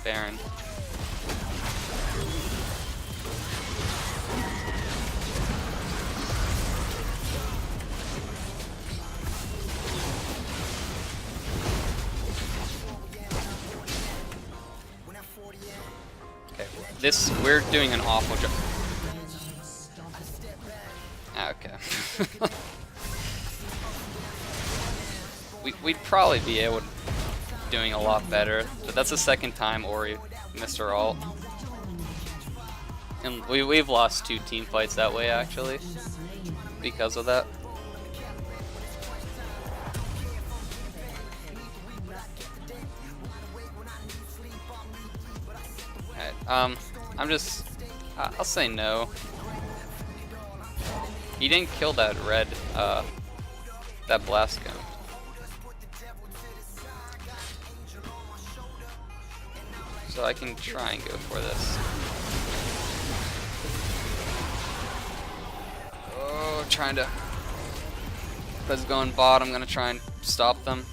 Baron. Okay, we're doing an awful job. Okay. We'd probably be able to doing a lot better, but that's the second time Ori missed her ult. And we've lost 2 team fights that way actually, because of that. Alright, I'll say no. He didn't kill that red, that blast gun. So I can try and go for this. Oh, trying to. If it's going bot, I'm gonna try and stop them.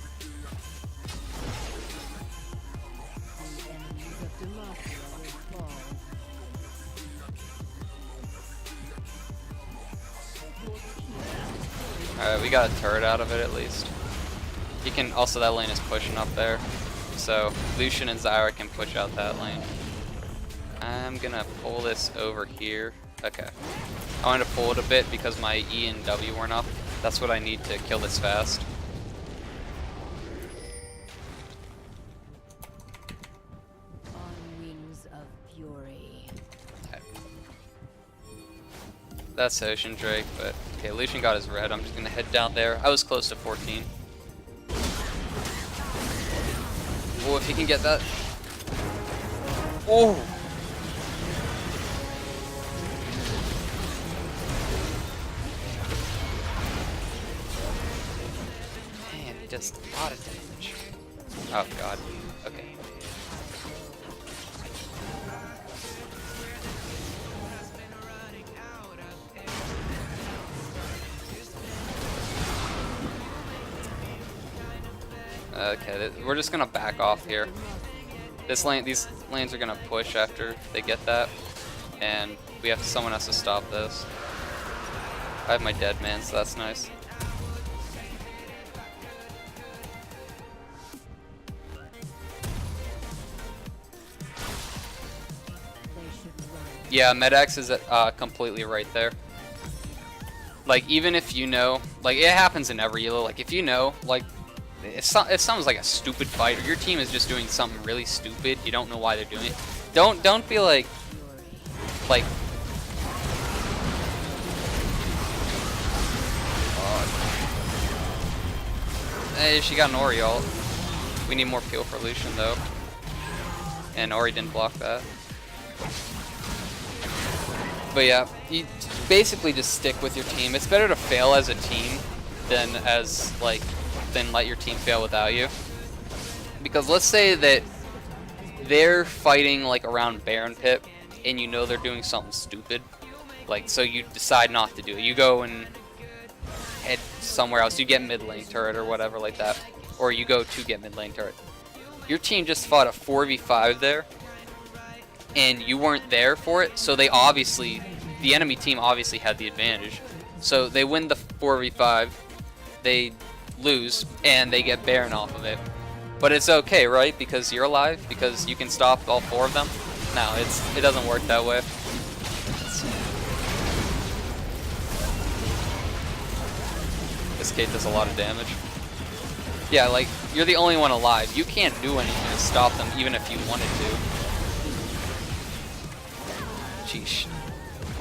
Alright, we got a turret out of it at least. He can also, that lane is pushing up there. So Lucian and Zyra can push out that lane. I'm gonna pull this over here. Okay. I wanted to pull it a bit because my E and W weren't up. That's what I need to kill this fast. On wings of fury. Okay. That's Ocean Drake, but okay, Lucian got his red. I'm just gonna head down there. I was close to 14. Oh, if he can get that. Oh! Man, he does a lot of damage. Oh god. Okay. Okay, we're just gonna back off here. These lanes are gonna push after they get that, and someone has to stop this. I have my dead man, so that's nice. Yeah, Medax is completely right there. Like, even if you know, like, it happens in every elo, like, if you know, like, it sounds like a stupid fight, or your team is just doing something really stupid, you don't know why they're doing it. Don't be like, hey, she got an Ori ult. We need more peel for Lucian though, and Ori didn't block that. But yeah, you basically just stick with your team. It's better to fail as a team than let your team fail without you. Because let's say that they're fighting like around Baron Pit and you know they're doing something stupid. Like, so you decide not to do it. You go and head somewhere else. You get mid lane turret or whatever like that. Or you go to get mid lane turret. Your team just fought a 4v5 there and you weren't there for it, so the enemy team obviously had the advantage. So they win the 4v5, they lose, and they get Baron off of it. But it's okay, right? Because you're alive? Because you can stop all 4 of them? No, it doesn't work that way. This Kate does a lot of damage. Yeah, like, you're the only one alive. You can't do anything to stop them, even if you wanted to. Sheesh.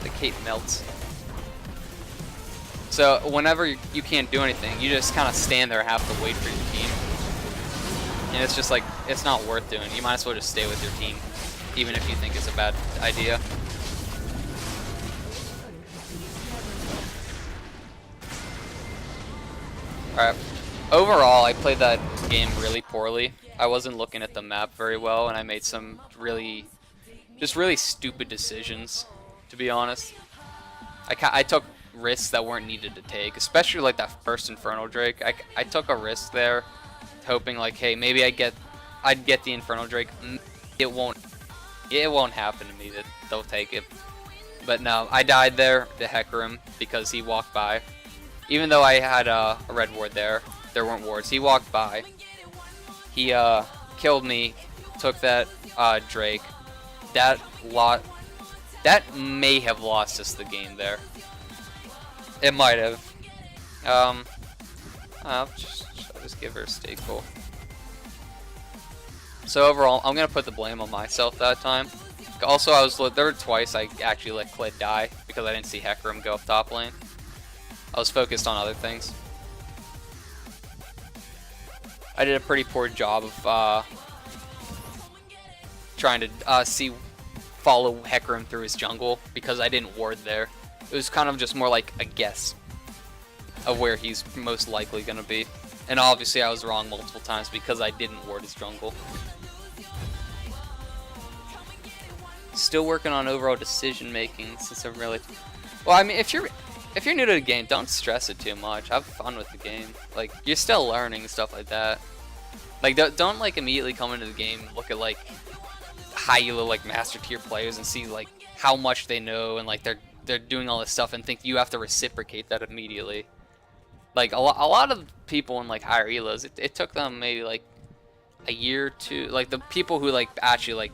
The Kate melts. So whenever you can't do anything, you just kind of stand there and have to wait for your team. And it's just like, it's not worth doing. You might as well just stay with your team, even if you think it's a bad idea. Alright. Overall, I played that game really poorly. I wasn't looking at the map very well, and I made some really stupid decisions, to be honest. I took risks that weren't needed to take, especially like that first Infernal Drake. I took a risk there, hoping like, hey, maybe I'd get the Infernal Drake, it won't happen to me that they'll take it. But no, I died there to Hecarim because he walked by. Even though I had a red ward there weren't wards. He walked by. He killed me, took that Drake. That may have lost us the game there. It might have. I'll just give her a staple. So overall, I'm gonna put the blame on myself that time. Also, there were twice I actually let Clid die because I didn't see Hecarim go up top lane. I was focused on other things. I did a pretty poor job of trying to follow Hecarim through his jungle because I didn't ward there. It was kind of just more like a guess of where he's most likely gonna be. And obviously I was wrong multiple times because I didn't ward his jungle. Still working on overall decision making since I'm really... Well, I mean, if you're new to the game, don't stress it too much. Have fun with the game. Like, you're still learning and stuff like that. Like, don't like immediately come into the game and look at like high elo like master tier players and see like how much they know and like they're doing all this stuff and think you have to reciprocate that immediately. Like a lot of people in like higher elos, it took them maybe like a year or two. Like the people who like actually like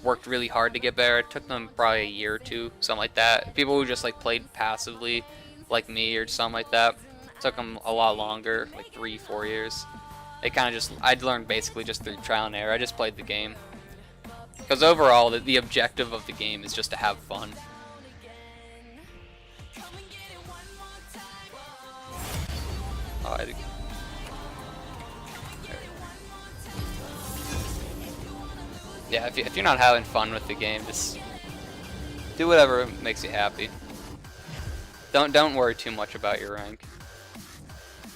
worked really hard to get better, it took them probably a year or two, something like that. People who just like played passively, like me or something like that, it took them a lot longer, like 3-4 years. They kind of just, I'd learned basically just through trial and error. I just played the game. Because overall, the objective of the game is just to have fun. Oh, yeah, if you're not having fun with the game, just do whatever makes you happy. Don't worry too much about your rank.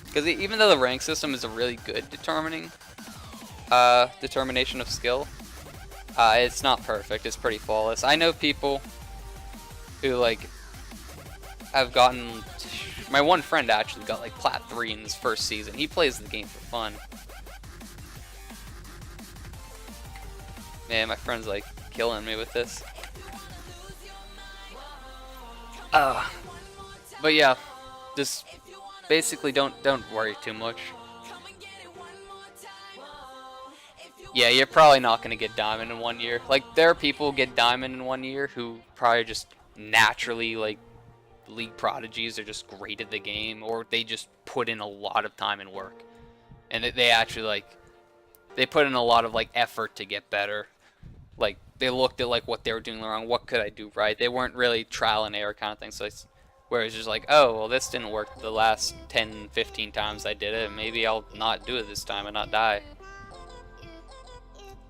Because even though the rank system is a really good determination of skill, it's not perfect. It's pretty flawless. I know people who like have gotten. My one friend actually got like Plat 3 in his first season. He plays the game for fun. Man, my friend's like killing me with this. But yeah, just basically don't worry too much. Yeah, you're probably not gonna get diamond in 1 year. Like there are people who get diamond in 1 year who probably just naturally like league prodigies, are just great at the game, or they just put in a lot of time and work, and they actually like they put in a lot of like effort to get better. Like they looked at like what they were doing wrong, what could I do right. They weren't really trial and error kind of thing. So it's where it's just like, oh well, this didn't work the last 10-15 times I did it, maybe I'll not do it this time and not die.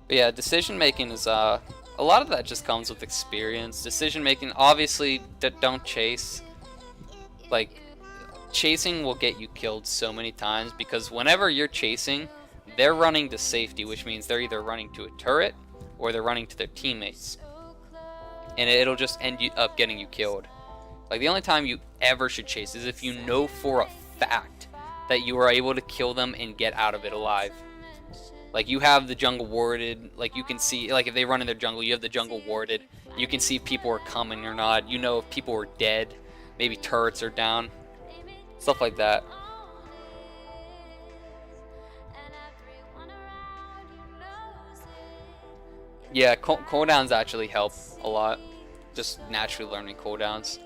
But yeah, decision making is a lot of that just comes with experience. Decision making, obviously, don't chase. Like chasing will get you killed so many times because whenever you're chasing, they're running to safety, which means they're either running to a turret or they're running to their teammates, and it'll just end up getting you killed. Like the only time you ever should chase is if you know for a fact that you are able to kill them and get out of it alive. Like you have the jungle warded, like you can see, like if they run in their jungle, you have the jungle warded. You can see if people are coming or not. You know if people are dead, maybe turrets are down, stuff like that. Yeah, cooldowns actually help a lot. Just naturally learning cooldowns.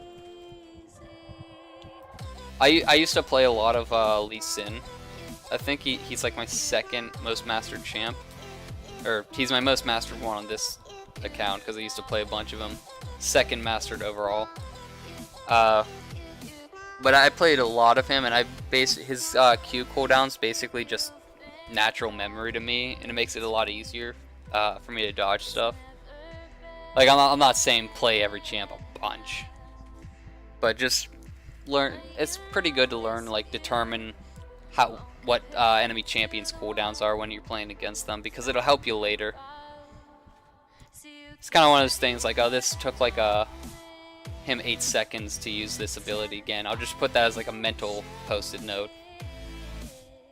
I used to play a lot of Lee Sin. I think he's like my second most mastered champ. Or he's my most mastered one on this account because I used to play a bunch of them. Second mastered overall. But I played a lot of him, and his Q cooldowns basically just natural memory to me, and it makes it a lot easier for me to dodge stuff. Like I'm not saying play every champ a bunch, but just learn. It's pretty good to learn, like determine what enemy champions cooldowns are when you're playing against them, because it'll help you later. It's kind of one of those things like, oh, this took like him 8 seconds to use this ability again. I'll just put that as like a mental post-it note,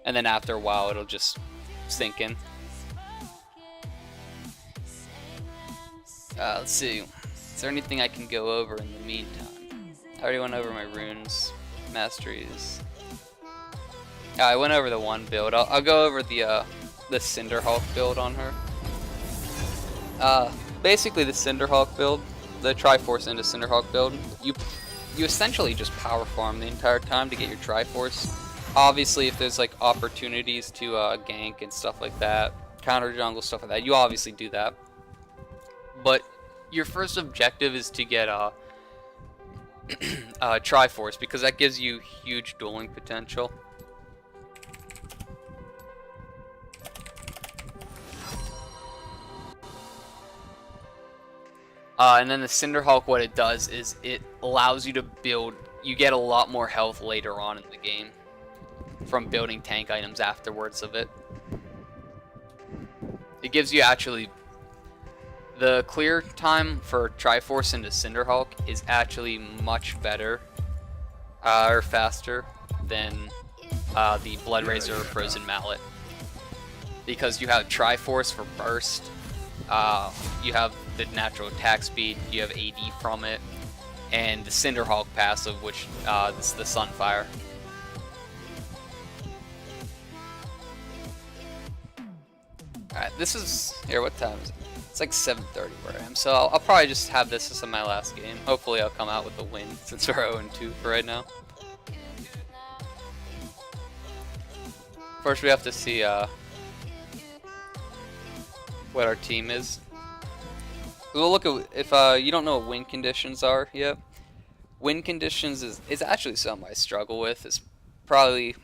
and then after a while it'll just sink in. Let's see. Is there anything I can go over in the meantime? I already went over my runes, masteries. I went over the one build. I'll go over the Cinderhulk build on her. Basically the Cinderhulk build, the Triforce into Cinderhulk build, you essentially just power farm the entire time to get your Triforce. Obviously, if there's like opportunities to gank and stuff like that, counter jungle stuff like that, you obviously do that. But your first objective is to get Triforce, because that gives you huge dueling potential. And then the Cinderhulk, what it does is it allows you to build, you get a lot more health later on in the game from building tank items afterwards of it. It gives you actually, the clear time for Triforce into Cinderhulk is actually much better, or faster than the Blood Razor or Frozen Mallet. Because you have Triforce for burst, you have the natural attack speed, you have AD from it, and the Cinderhulk passive, which is the Sunfire. Alright, this is, here, what time is it? It's like 7:30 where I am, so I'll probably just have this as my last game. Hopefully I'll come out with a win, since we're 0-2 for right now. First we have to see what our team is. We'll look at, if you don't know what win conditions are yet, win conditions is actually something I struggle with. It's probably,